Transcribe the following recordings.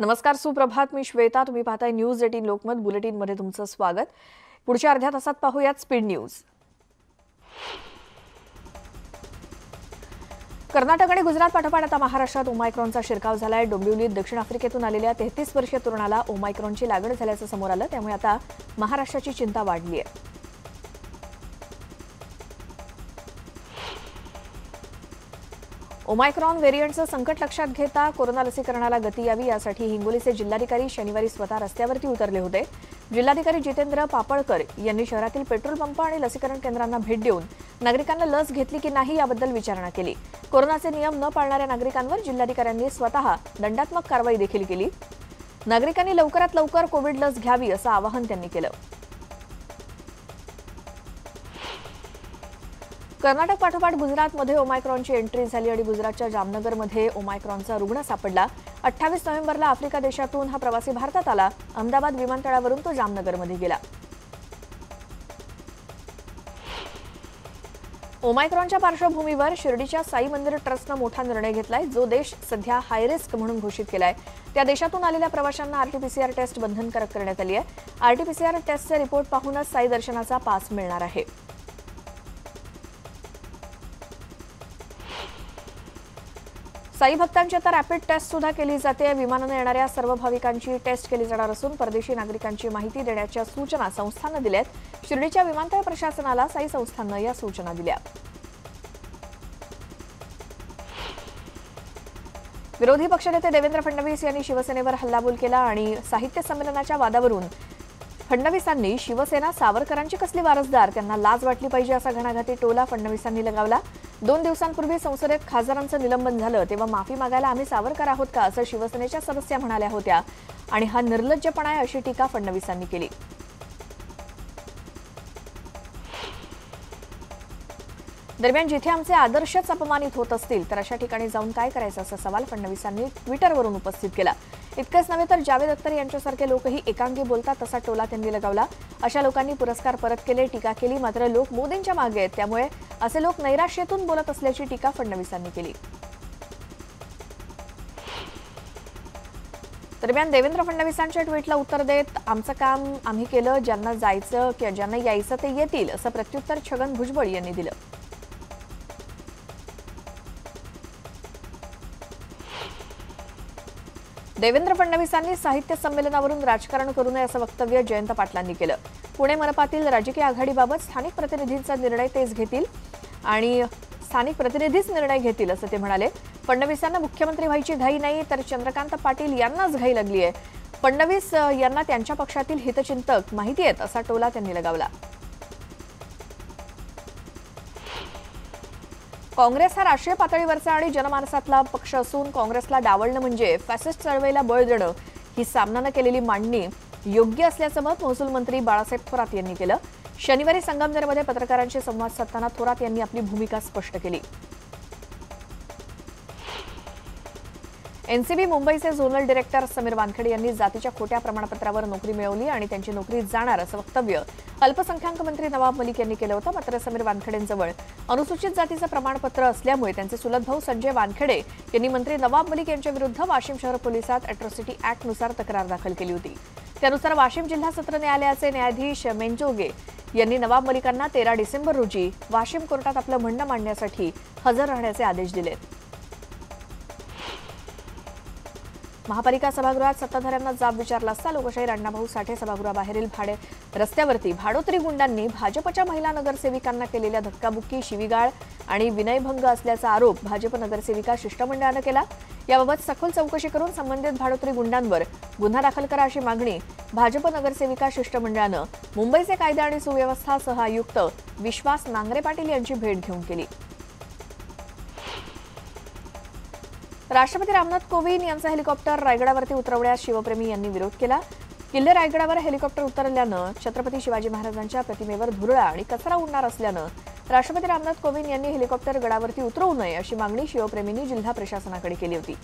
नमस्कार, सुप्रभात. मी श्वेता. तुम्ही पाहताय न्यूज 18 लोकमत बुलेटिन मध्ये तुमचं स्वागत. पुढच्या अर्ध्या तासात पाहूयात स्पीड न्यूज. कर्नाटक आणि गुजरात पाठोपाठ आता महाराष्ट्रात ओमायक्रॉनचा शिरकाव झालाय. डोंबिवलीत दक्षिण आफ्रिकेतून आलेल्या 33 वर्षीय तरुणाला ओमायक्रॉनची लागण झाल्याचं समोर आलं. त्यामुळे आता महाराष्ट्राची चिंता वाढली आहे. ओमायक्रॉन व्हेरियंटचं संकट लक्षात घेता कोरोना लसीकरणाला गती यावी यासाठी हिंगोलीचे जिल्हाधिकारी शनिवारी स्वतः रस्त्यावरती उतरले होते. जिल्हाधिकारी जितेंद्र पापळकर यांनी शहरातील पेट्रोल पंप आणि लसीकरण केंद्रांना भेट देऊन नागरिकांना लस घेतली की नाही याबद्दल विचारणा केली. कोरोनाचे नियम न पाळणाऱ्या नागरिकांवर जिल्हाधिकाऱ्यांनी स्वतः दंडात्मक कारवाई देखील केली. नागरिकांनी लवकरात लवकर कोविड लस घ्यावी असं आवाहन त्यांनी केलं. कर्नाटक पाठोपाठ गुजरातमध्ये ओमायक्रॉनची एंट्री झाली आणि गुजरातच्या जामनगरमध्ये ओमायक्रॉनचा रुग्ण सापडला. 28 नोव्हेंबरला आफ्रिका देशातून हा प्रवासी भारतात आला. अहमदाबाद विमानतळावरून तो जामनगरमध्ये गेला. ओमायक्रॉनच्या पार्श्वभूमीवर शिर्डीच्या साई मंदिर ट्रस्टनं मोठा निर्णय घेतलाय. जो देश सध्या हाय रिस्क म्हणून घोषित केलाय त्या देशातून आलेल्या प्रवाशांना आरटीपीसीआर टेस्ट बंधनकारक करण्यात आली आहे. आरटीपीसीआर टेस्टचे रिपोर्ट पाहूनच साई दर्शनाचा पास मिळणार आहे. साई भक्तांची आता रॅपिड टेस्ट सुद्धा केली जाते. विमानाने येणाऱ्या सर्व भाविकांची टेस्ट केली जाणार असून परदेशी नागरिकांची माहिती देण्याच्या सूचना संस्थांनं दिल्यात. शिर्डीच्या विमानतळ प्रशासनाला साई संस्थांनं या सूचना दिल्या. विरोधी पक्षनेते देवेंद्र फडणवीस यांनी शिवसेनेवर हल्लाबोल केला आणि साहित्य संमेलनाच्या वादावरून फडणवीसांनी शिवसेना सावरकरांची कसली वारसदार, त्यांना लाज वाटली पाहिजे असा घणाघाती टोला फडणवीसांनी लगावला. 2 दिवसांपूर्वी संसदेत खासदारांचं निलंबन झालं तेव्हा माफी मागायला आम्ही सावरकर आहोत का असं शिवसेनेच्या सदस्या म्हणाल्या होत्या आणि हा निर्लज्जपणा आहे अशी टीका फडणवीसांनी केली. दरम्यान जिथे आमचे आदर्शच अपमानित होत असतील तर अशा ठिकाणी जाऊन काय करायचं असा सवाल फडणवीसांनी ट्विटरवरून उपस्थित केला. इतकंच नव्हे तर जावेद अख्तर यांच्यासारखे लोकही एकांगी बोलतात तसा टोला त्यांनी लगावला. अशा लोकांनी पुरस्कार परत केले, टीका केली. मात्र लोक मोदींच्या मागे आहेत त्यामुळे असे लोक नैराश्यातून बोलत असल्याची टीका फडणवीसांनी केली. दरम्यान देवेंद्र फडणवीसांच्या ट्विटला उत्तर देत आमचं काम आम्ही केलं, ज्यांना जायचं किंवा ज्यांना यायचं ते येतील असं प्रत्युत्तर छगन भुजबळ यांनी दिलं. देवेंद्र फडणवीसांनी साहित्य संमेलनावरून राजकारण करू नये असं वक्तव्य जयंत पाटलांनी केलं. पुणे मनपातील राजकीय आघाडीबाबत स्थानिक प्रतिनिधींचा निर्णय तेच घेतील आणि स्थानिक प्रतिनिधीच निर्णय घेतील असं ते म्हणाले. फडणवीसांना मुख्यमंत्री व्हायची घाई नाही तर चंद्रकांत पाटील यांनाच घाई लागली आहे. फडणवीस यांना त्यांच्या पक्षातील हितचिंतक माहिती आहेत असा टोला त्यांनी लगावला. काँग्रेस हा राष्ट्रीय पातळीवरचा आणि जनमानसातला पक्ष असून काँग्रेसला डावलणं म्हणजे फॅसिस्ट चळवळीला बळ देणं ही सामनानं केलेली मांडणी योग्य असल्याचं मत महसूल मंत्री बाळासाहेब थोरात यांनी केलं. शनिवारी संगमनेरमध्ये पत्रकारांशी संवाद साधताना थोरात यांनी आपली भूमिका स्पष्ट केली. एनसीबी मुंबईचे झोनल डायरेक्टर समीर वानखेडे यांनी जातीच्या खोट्या प्रमाणपत्रावर नोकरी मिळवली आणि त्यांची नोकरी जाणार असं वक्तव्य अल्पसंख्याक मंत्री नवाब मलिक यांनी केलं होतं. मात्र समीर वानखेडेंजवळ अनुसूचित जातीचं प्रमाणपत्र असल्यामुळे त्यांचे चुलत भाऊ संजय वानखेडे यांनी मंत्री नवाब मलिक यांच्या विरुद्ध वाशिम शहर पोलिसात अॅट्रॉसिटी ॲक्टनुसार तक्रार दाखल केली होती. त्यानुसार वाशिम जिल्हा सत्र न्यायालयाचे न्यायाधीश मेंजोगे यांनी नवाब मलिकांना 13 डिसेंबर रोजी वाशिम कोर्टात आपलं म्हणणं मांडण्यासाठी हजर राहण्याचे आदेश दिले. महापालिका सभागृहात सत्ताधाऱ्यांना जाब विचारला असता लोकशाहीर अण्णाभाऊ साठे सभागृहाबाहेरील रस्त्यावरती भाडोत्री गुंडांनी भाजपच्या महिला नगरसेविकांना केलेल्या धक्काबुक्की, शिवीगाळ आणि विनयभंग असल्याचा आरोप भाजप नगरसेविका शिष्टमंडळानं केला. याबाबत सखोल चौकशी करून संबंधित भाडोत्री गुंडांवर गुन्हा दाखल करा अशी मागणी भाजप नगरसेविका शिष्टमंडळानं मुंबईचे कायदा आणि सुव्यवस्था सह आयुक्त विश्वास नांगरे पाटील यांची भेट घेऊन केली. राष्ट्रपती रामनाथ कोविंद यांचा हेलिकॉप्टर रायगडावरती उतरवण्यास शिवप्रेमी यांनी विरोध केला. किल्ले रायगडावर हेलिकॉप्टर उतरल्यानं छत्रपती शिवाजी महाराजांच्या प्रतिमेवर धुरळा आणि कचरा उडणार असल्यानं राष्ट्रपती रामनाथ कोविंद यांनी हेलिकॉप्टर गडावरती उतरवू नये अशी मागणी शिवप्रेमींनी जिल्हा प्रशासनाकडे केली होती.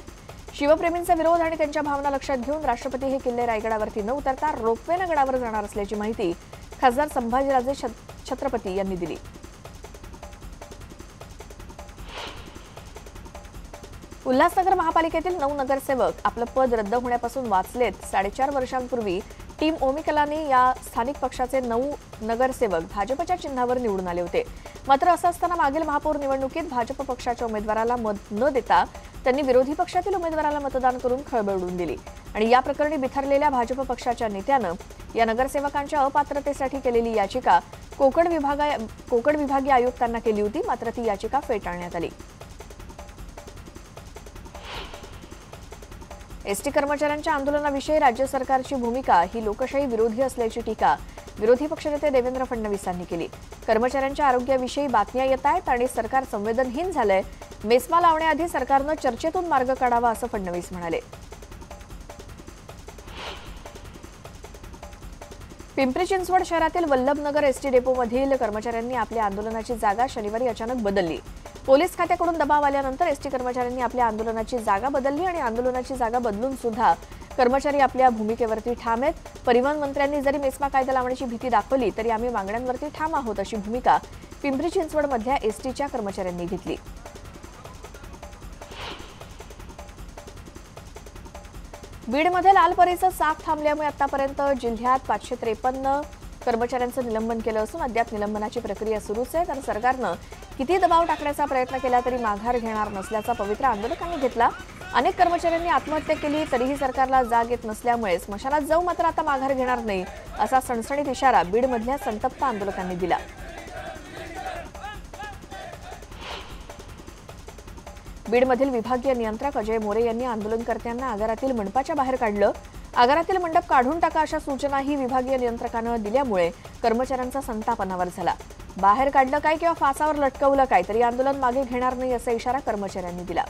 शिवप्रेमींचा विरोध आणि त्यांच्या भावना लक्षात घेऊन राष्ट्रपती हे किल्ले रायगडावरती न उतरता रोपवेनं गडावर जाणार असल्याची माहिती खासदार संभाजीराजे छत्रपती यांनी दिली. उल्हासनगर महापालिकेतील 9 नगरसेवक आपलं पद रद्द होण्यापासून वाचलेत. 4.5 वर्षांपूर्वी टीम ओमिकलानी या स्थानिक पक्षाचे 9 नगरसेवक भाजपच्या चिन्हावर निवडून आले होते. मात्र असं असताना मागील महापौर निवडणुकीत भाजप पक्षाच्या उमेदवाराला मत न देता त्यांनी विरोधी पक्षातील उमेदवाराला मतदान करून खळबळ उडवून दिली. आणि या प्रकरणी बिथरलेल्या भाजप पक्षाच्या नेत्यानं या नगरसेवकांच्या अपात्रतेसाठी केलेली याचिका कोकण विभागीय आयुक्तांना केली होती. मात्र ती याचिका फेटाळण्यात आली. एसटी कर्मचाऱ्यांच्या आंदोलनाविषयी राज्य सरकारची भूमिका ही लोकशाही विरोधी असल्याची टीका विरोधी पक्षनेते देवेंद्र फडणवीसांनी केली. कर्मचाऱ्यांच्या आरोग्याविषयी बातम्या येत आहेत आणि सरकार संवेदनहीन झालंय. मेस्मा लावण्याआधी सरकारनं चर्चेतून मार्ग काढावा असं फडणवीस म्हणाले. पिंपरी चिंचवड शहरातील वल्लभनगर एसटी डेपोमधील कर्मचाऱ्यांनी आपल्या आंदोलनाची जागा शनिवारी अचानक बदलली. पोलीस खात्याकडून दबाव आल्यानंतर एसटी कर्मचाऱ्यांनी आपल्या आंदोलनाची जागा बदलली आणि आंदोलनाची जागा बदलून सुद्धा कर्मचारी आपल्या भूमिकेवरती ठाम आहेत. परिवहन मंत्र्यांनी जरी मेस्मा कायदा लावण्याची भीती दाखवली तरी आम्ही मागण्यांवरती ठाम आहोत अशी भूमिका पिंपरी चिंचवडमधल्या एसटीच्या कर्मचाऱ्यांनी घेतली. बीडमध्ये लाल परीचं चाक थांबल्यामुळे आतापर्यंत जिल्ह्यात 553 कर्मचाऱ्यांचं निलंबन केलं असून अद्याप निलंबनाची प्रक्रिया सुरूच आहे. तर सरकारनं किती दबाव टाकण्याचा प्रयत्न केला तरी माघार घेणार नसल्याचा पवित्रा आंदोलकांनी घेतला. अनेक कर्मचाऱ्यांनी आत्महत्या केली तरीही सरकारला जाग येत नसल्यामुळे स्मशानात जाऊ मात्र आता माघार घेणार नाही असा सणसणीत इशारा बीडमधल्या संतप्त आंदोलकांनी दिला. बीडमधील विभागीय नियंत्रक अजय मोरे यांनी आंदोलनकर्त्यांना आगारातील मंडपाच्या बाहेर काढलं. आगारातील मंडप काढून टाका अशा सूचनाही विभागीय नियंत्रकानं दिल्यामुळे कर्मचाऱ्यांचा संताप अनावर झाला. बाहेर काढलं काय किंवा फासावर लटकवलं काय तरी आंदोलन मागे घेणार नाही असा इशारा कर्मचाऱ्यांनी दिला.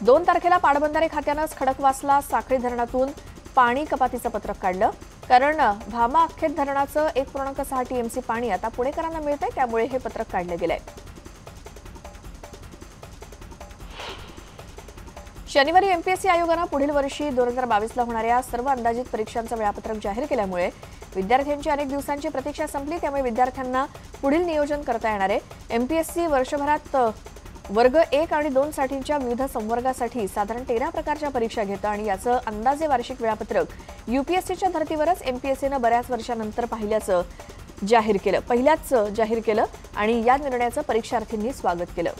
2 तारखेला पाटबंधारे खात्यानंच खडकवासला साखळी धरणातून पाणी कपातीचं पत्रक काढलं. कारण भामा अख्खेत धरणाचं 1.6 टीएमसी पाणी आता पुणेकरांना मिळतंय त्यामुळे हे पत्रक काढलं गेलंय. शनिवारी एमपीएससी आयोगानं पुढील वर्षी 2022ला होणाऱ्या सर्व अंदाजित परीक्षांचं वेळापत्रक जाहीर केल्यामुळे विद्यार्थ्यांची अनेक दिवसांची प्रतीक्षा संपली. त्यामुळे विद्यार्थ्यांना पुढील नियोजन करता येणार आहे. एमपीएससी वर्षभरात वर्ग 1 आणि 2 साठीच्या विविध संवर्गासाठी साधारण 13 प्रकारच्या परीक्षा घेतं आणि याचं अंदाजे वार्षिक वेळापत्रक यूपीएससीच्या धर्तीवरच एमपीएससीनं बऱ्याच वर्षानंतर पहिल्याच जाहीर केलं आणि या निर्णयाचं परीक्षार्थींनी स्वागत केलं.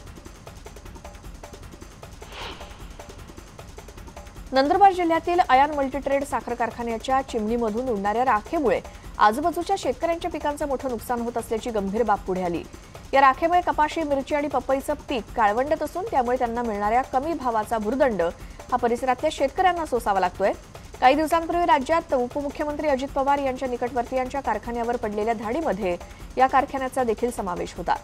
नंदुरबार जिल्ह्यातील अयान मल्टीट्रेड साखर कारखान्याच्या चिमणीमधून उडणाऱ्या राखेमुळे आजूबाजूच्या शेतकऱ्यांच्या पिकांचं मोठं नुकसान होत असल्याची गंभीर बाब पुढे आली. या राखेमुळे कपाशी, मिरची आणि पपईचं पीक काळवंडत असून त्यामुळे त्यांना मिळणाऱ्या कमी भावाचा भुर्दंड हा परिसरातल्या शेतकऱ्यांना सोसावा लागतोय. काही दिवसांपूर्वी राज्यात उपमुख्यमंत्री अजित पवार यांच्या निकटवर्तीयांच्या कारखान्यावर पडलेल्या धाडीमध्ये या कारखान्याचा देखील समावेश होता.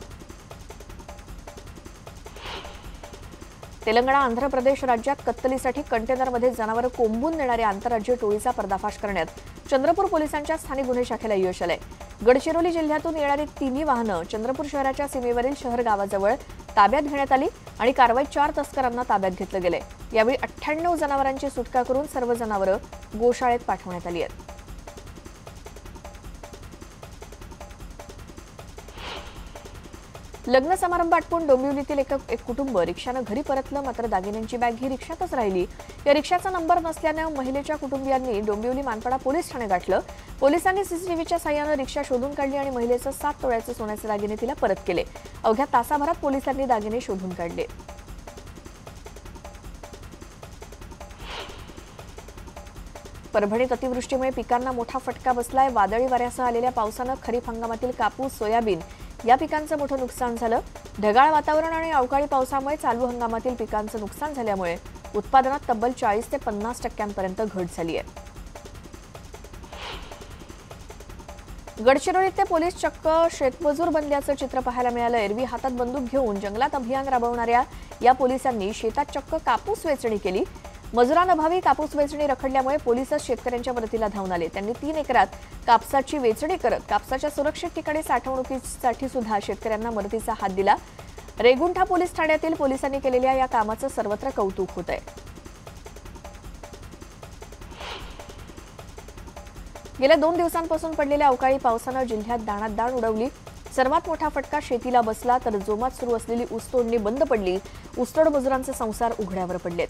तेलंगणा, आंध्र प्रदेश राज्यात कत्तलीसाठी कंटेनरमध्ये जनावरं कोंबून नेणाऱ्या आंतरराज्य टोळीचा पर्दाफाश करण्यात चंद्रपूर पोलिसांच्या स्थानिक गुन्हे शाखेला यश आलंय. गडचिरोली जिल्ह्यातून येणारी 3 वाहनं चंद्रपूर शहराच्या सीमेवरील शहर गावाजवळ ताब्यात घेण्यात आली आणि कारवाईत 4 तस्करांना ताब्यात घेतलं गेलंय. यावेळी 98 जनावरांची सुटका करून सर्व जनावरं गोशाळेत पाठवण्यात आली आहेत. लग्न समारंभ आटपून डोंबिवलीतील एक कुटुंब रिक्षानं घरी परतलं. मात्र दागिन्यांची बॅग ही रिक्षातच राहिली. या रिक्षाचा नंबर नसल्यानं महिलेच्या कुटुंबियांनी डोंबिवली मानपाडा पोलीस ठाणे गाठलं. पोलिसांनी सीसीटीव्हीच्या साह्यानं रिक्षा शोधून काढली आणि महिलेचं 7 तोळ्याचे सोन्याचे दागिने तिला परत केले. अवघ्या तासाभरात पोलिसांनी दागिने शोधून काढले. परभणीत अतिवृष्टीमुळे पिकांना मोठा फटका बसलाय. वादळी वाऱ्यासह आलेल्या पावसानं खरीप हंगामातील कापूस, सोयाबीन या पिकांचं मोठं नुकसान झालं. ढगाळ वातावरण आणि अवकाळी पावसामुळे चालू हंगामातील पिकांचं नुकसान झाल्यामुळे उत्पादनात तब्बल 40 ते 50% घट झाली आहे. गडचिरोलीत पोलीस चक्क शेतमजूर बनल्याचं चित्र पाहायला मिळालं. एरवी हातात बंदूक घेऊन जंगलात अभियान राबवणाऱ्या या पोलिसांनी शेतात चक्क कापूस वेचणी केली. मजुरांअभावी कापूस वेचणी रखडल्यामुळे पोलीसच शेतकऱ्यांच्या मदतीला धावून आले. त्यांनी 3 एकरात कापसाची वेचणी करत कापसाच्या सुरक्षित ठिकाणी साठवणुकीसाठी सुद्धा शेतकऱ्यांना मदतीचा हात दिला. रेगुंठा पोलीस ठाण्यातील पोलिसांनी केलेल्या या कामाचं सर्वत्र कौतुक होत आहे. गेल्या 2 दिवसांपासून पडलेल्या अवकाळी पावसानं जिल्ह्यात दाणादाण उडवली. सर्वात मोठा फटका शेतीला बसला तर जोमात सुरू असलेली ऊसतोडणी बंद पडली. ऊसतोड मजुरांचे संसार उघड्यावर पडलेत.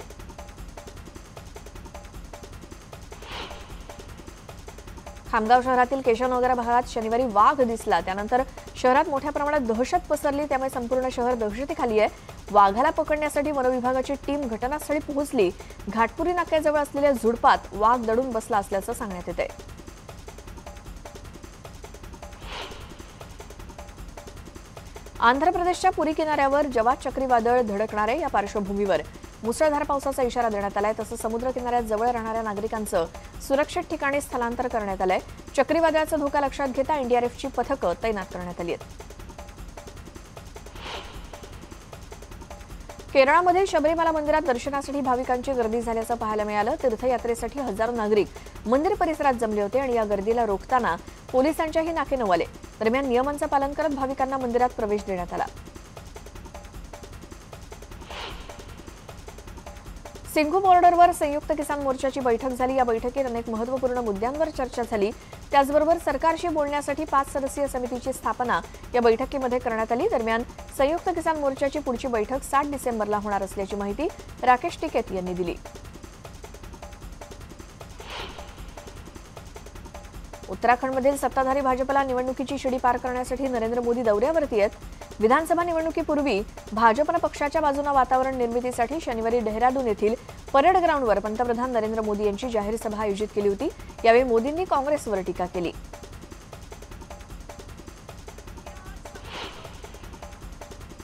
खामगाव शहरातील केशवनगर भागात शनिवारी वाघ दिसला. त्यानंतर शहरात मोठ्या प्रमाणात दहशत पसरली. त्यामुळे संपूर्ण शहर दहशतीखाली आहे. वाघाला पकडण्यासाठी वनविभागाची टीम घटनास्थळी पोहोचली. घाटपुरी नाक्याजवळ असलेल्या झुडपात वाघ दडून बसला असल्याचं सांगण्यात येतंय. आंध्र प्रदेशच्या पुरी किनाऱ्यावर जवाद चक्रीवादळ धडकणार आहे. या पार्श्वभूमीवर मुसळधार पावसाचा इशारा देण्यात आलाय. तसंच समुद्र किनाऱ्यात जवळ राहणाऱ्या नागरिकांचं सुरक्षित ठिकाणी स्थलांतर करण्यात आलंय. चक्रीवादळाचा धोका लक्षात घेता एनडीआरएफची पथकं तैनात करण्यात आली आहेत. केरळमध्ये शबरीमाला मंदिरात दर्शनासाठी भाविकांची गर्दी झाल्याचं पाहायला मिळालं. तीर्थयात्रेसाठी हजारो नागरिक मंदिर परिसरात जमले होते आणि या गर्दीला रोखताना पोलिसांच्याही नाके नऊ. दरम्यान नियमांचं पालन करत भाविकांना मंदिरात प्रवेश देण्यात आला. सिंघू बॉर्डरवर संयुक्त किसान मोर्चाची बैठक झाली. या बैठकीत अनेक महत्त्वपूर्ण मुद्द्यांवर चर्चा झाली. त्याचबरोबर सरकारशी बोलण्यासाठी 5 सदस्यीय समितीची स्थापना या बैठकीमध्ये करण्यात आली. दरम्यान संयुक्त किसान मोर्चाची पुढची बैठक 7 डिसेंबरला होणार असल्याची माहिती राकेश टिकेत यांनी दिली. उत्तराखंडमधील सत्ताधारी भाजपला निवडणुकीची शिडी पार करण्यासाठी नरेंद्र मोदी दौऱ्यावरती आहेत. विधानसभा निवडणुकीपूर्वी भाजपनं पक्षाच्या बाजूने वातावरण निर्मितीसाठी शनिवारी डेहराडून येथील परेड ग्राउंडवर पंतप्रधान नरेंद्र मोदी यांची जाहीर सभा आयोजित केली होती. यावेळी मोदींनी काँग्रेसवर टीका केली.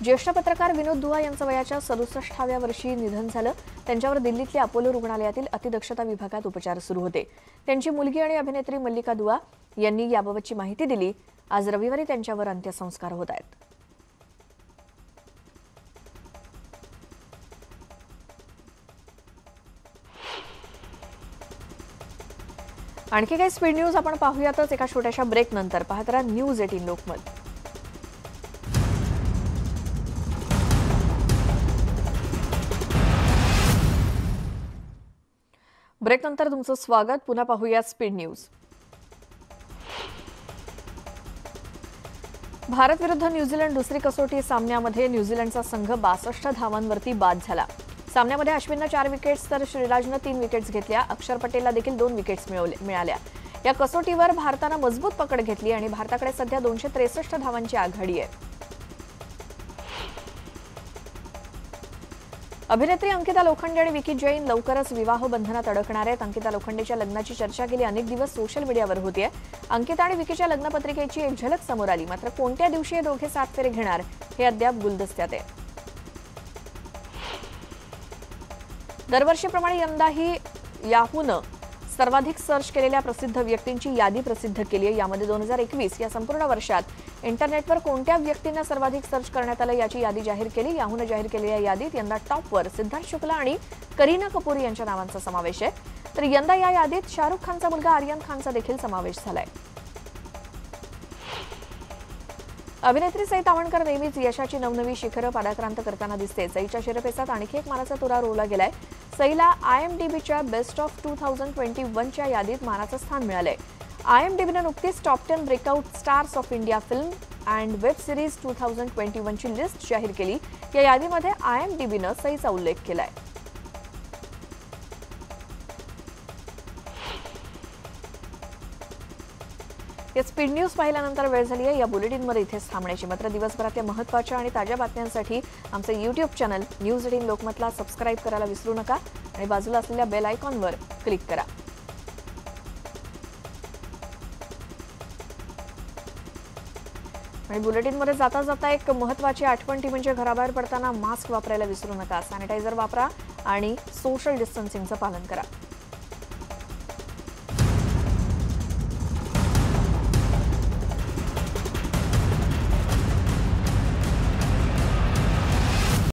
ज्येष्ठ पत्रकार विनोद दुआ यांचं वयाच्या 67व्या वर्षी निधन झालं. त्यांच्यावर दिल्लीतल्या अपोलो रुग्णालयातील अतिदक्षता विभागात उपचार सुरू होते. त्यांची मुलगी आणि अभिनेत्री मल्लिका दुआ यांनी याबाबतची माहिती दिली. आज रविवारी त्यांच्यावर अंत्यसंस्कार होत आहेत. आणखी काही स्पीड न्यूज आपण पाहूयातच एका छोट्याशा ब्रेक नंतर. पाहत राहा न्यूज 18 लोकमत. ब्रेक नंतर तुमचं स्वागत. पुन्हा पाहूया स्पीड न्यूज. भारत विरुद्ध न्यूझीलंड दुसरी कसोटी सामन्यामध्ये न्यूझीलंडचा संघ 62 धावांवरती बाद झाला. सामन्यामध्ये अश्विननं 4 विकेट्स तर श्रीराजनं 3 विकेट्स घेतल्या. अक्षर पटेलला देखील 2 विकेट्स मिळाल्या. या कसोटीवर भारतानं मजबूत पकड घेतली आणि भारताकडे सध्या 263 धावांची आघाडी आहे. अभिनेत्री अंकिता लोखंडे आणि विकी जैन लवकरच विवाह बंधनात अडकणार आहेत. अंकिता लोखंडेच्या लग्नाची चर्चा गेली अनेक दिवस सोशल मीडियावर होतीये. अंकिता आणि विकीच्या लग्नपत्रिकेची एक झलक समोर आली. मात्र कोणत्या दिवशी हे दोघे 7 फेरे घेणार हे अद्याप गुलदस्त्यात आहे. दरवर्षीप्रमाणे यंदाही याहूनं सर्वाधिक सर्च केलेल्या प्रसिद्ध व्यक्तींची यादी प्रसिद्ध केली आहे. यामध्ये 2021 या संपूर्ण वर्षात इंटरनेटवर कोणत्या व्यक्तींना सर्वाधिक सर्च करण्यात आलं याची यादी जाहीर केली. याहूनं जाहीर केलेल्या यादीत यंदा टॉपवर सिद्धार्थ शुक्ला आणि करीना कपूर यांच्या नावांचा समावेश आहे. तर यंदा या यादीत शाहरुख खानचा मुलगा आर्यन खानचा देखील समावेश झालाय. अभिनेत्री सई तावणकर नेहमीच यशाची नवनवी शिखरं पादाक्रांत करताना दिसते. सईच्या शिरपेचात आणखी एक मानाचा तुरा रोवला गेलाय. सईला IMDbच्या बेस्ट ऑफ 2021च्या यादीत मानाचं स्थान मिळालंय. IMDbनं नुकतीच top 10 breakout stars of India film and web series 2021ची लिस्ट जाहीर केली. या यादीमध्ये IMDbनं सईचा उल्लेख केलाय. या स्पीड न्यूज पाहिल्यानंतर वेळ झाली आहे या बुलेटिनमध्ये इथेच थांबण्याची. मात्र दिवसभरातल्या महत्त्वाच्या आणि ताज्या बातम्यांसाठी आमचं YouTube चॅनल न्यूज 18 लोकमतला सबस्क्राईब करायला विसरू नका आणि बाजूला असलेल्या बेल आयकॉनवर क्लिक करा. आणि बुलेटिनमध्ये जाता जाता एक महत्त्वाची आठवण ती म्हणजे घराबाहेर पडताना मास्क वापरायला विसरू नका. सॅनिटायझर वापरा आणि सोशल डिस्टन्सिंगचं पालन करा.